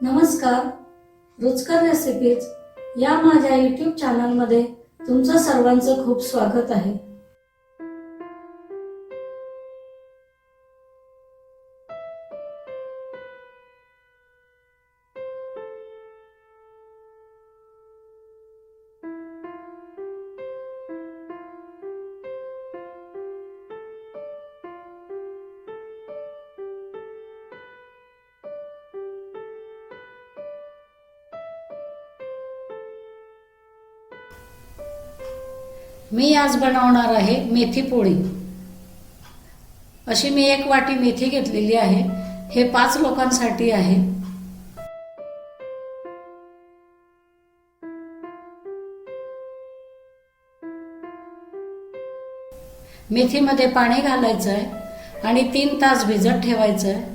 नमस्कार. रुचकर रेसिपीज या माझ्या यूट्यूब चॅनलमध्ये तुमचं सर्वांचं खूप स्वागत आहे. मी आज बनवणार आहे मेथी पोळी. अशी मी 1 वाटी मेथी घेतलेली आहे. हे 5 लोकांसाठी आहे. मेथीमध्ये पाणी घालायचं आहे आणि 3 तास भिजत ठेवायचं आहे.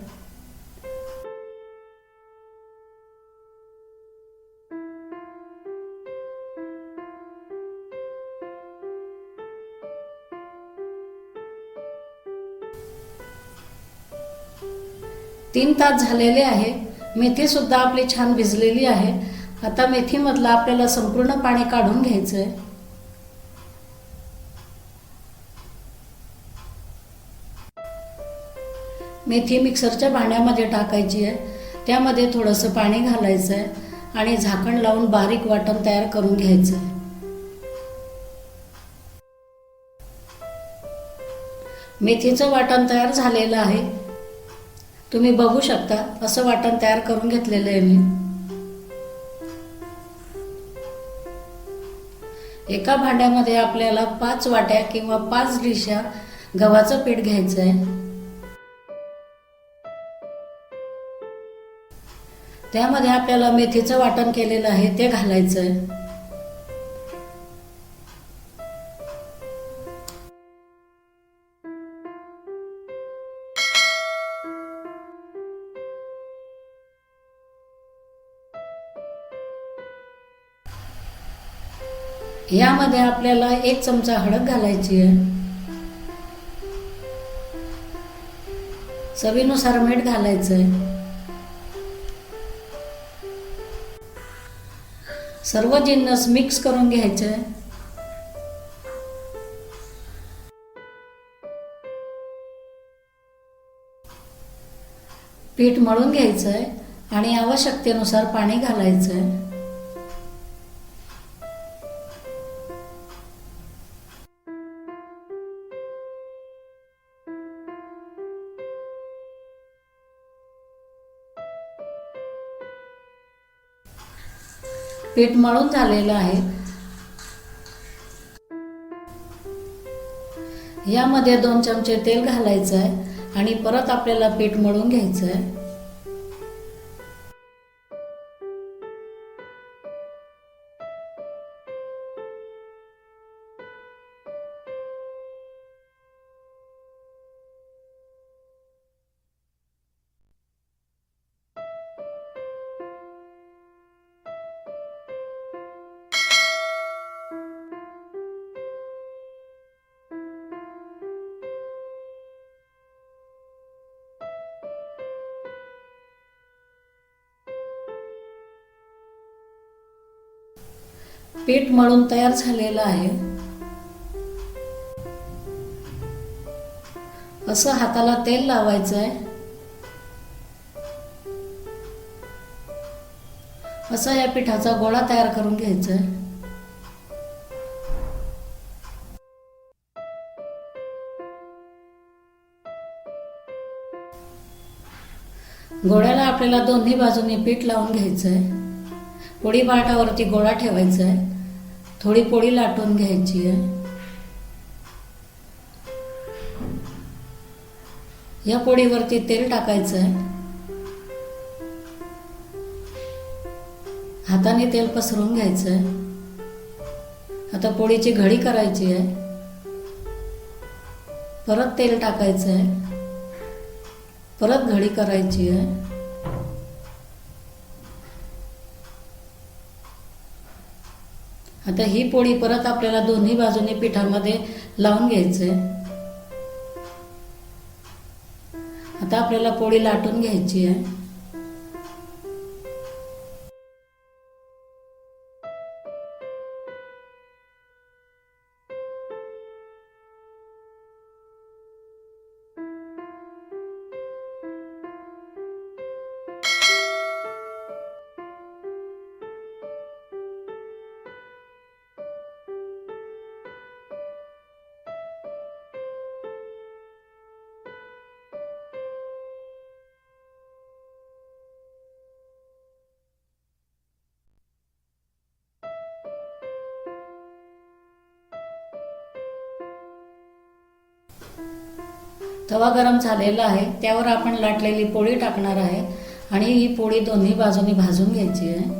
तीन तास झालेले आहे. मेथी सुद्धा आपली छान भिजलेली आहे. आता मेथीमधलं आपल्याला संपूर्ण पाणी काढून घ्यायचं आहे. मेथी मिक्सरच्या भांड्यामध्ये टाकायची आहे. त्यामध्ये थोडंसं पाणी घालायचं आहे आणि झाकण लावून बारीक वाटण तयार करून घ्यायचं आहे. मेथीचं वाटण तयार झालेलं आहे. तुम्ही बघू शकता असं वाटण तयार करून घेतलेलं आहे मी. एका भांड्यामध्ये आपल्याला 5 वाट्या किंवा 5 डिशा गव्हाचं पीठ घ्यायचं आहे. त्यामध्ये आपल्याला मेथीचं वाटण केलेलं आहे ते घालायचं आहे. यामध्ये आपल्याला 1 चमचा हळद घालायची आहे. चवीनुसार मीठ घालायचं आहे. सर्व जिन्नस मिक्स करून घ्यायचे आहे. पीठ मळून घ्यायचं आहे आणि आवश्यकतेनुसार पाणी घालायचं आहे. पीठ मळून झालेलं आहे. यामध्ये 2 चमचे तेल घालायचं आहे आणि परत आपल्याला पीठ मळून घ्यायचं आहे. पीठ मळून तयार झालेलं आहे. असं हाताला तेल लावायचं आहे. असा या पिठाचा गोळा तयार करून घ्यायचा आहे. गोळ्याला आपल्याला दोन्ही बाजूने पीठ लावून घ्यायचं आहे. पोळी पाटावरती गोळा ठेवायचा आहे. थोडी पोळी लाटून घ्यायची आहे. या पोळीवरती तेल टाकायचं आहे. हाताने तेल पसरून घ्यायचं आहे. आता पोळीची घडी करायची आहे. परत तेल टाकायचं आहे. परत घडी करायची आहे. आता ही पोळी परत आपल्याला दोन्ही बाजूने पिठामध्ये लावून घ्यायचंय. आता आपल्याला पोळी लाटून घ्यायची आहे. तवा गरम झालेला आहे, त्यावर आपण लाटलेली पोळी टाकणार आहे आणि ही पोळी दोन्ही बाजूनी भाजून घ्यायची आहे।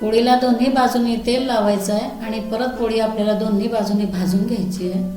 पोळीला दोन्ही बाजूनी तेल लावायचं आहे आणि परत पोळी आपल्याला दोन्ही बाजूनी भाजून घ्यायची आहे।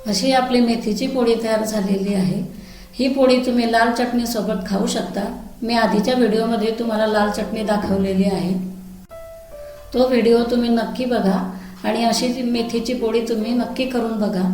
अशी आपली मेथीची पोळी तयार झालेली आहे। ही पोळी तुम्ही लाल चटणी सोबत खाऊ शकता। मी आधीच्या व्हिडिओमध्ये तुम्हाला लाल चटणी दाखवलेली आहे, तो व्हिडिओ तुम्ही नक्की बघा आणि अशी मेथीची पोळी तुम्ही नक्की करून बघा।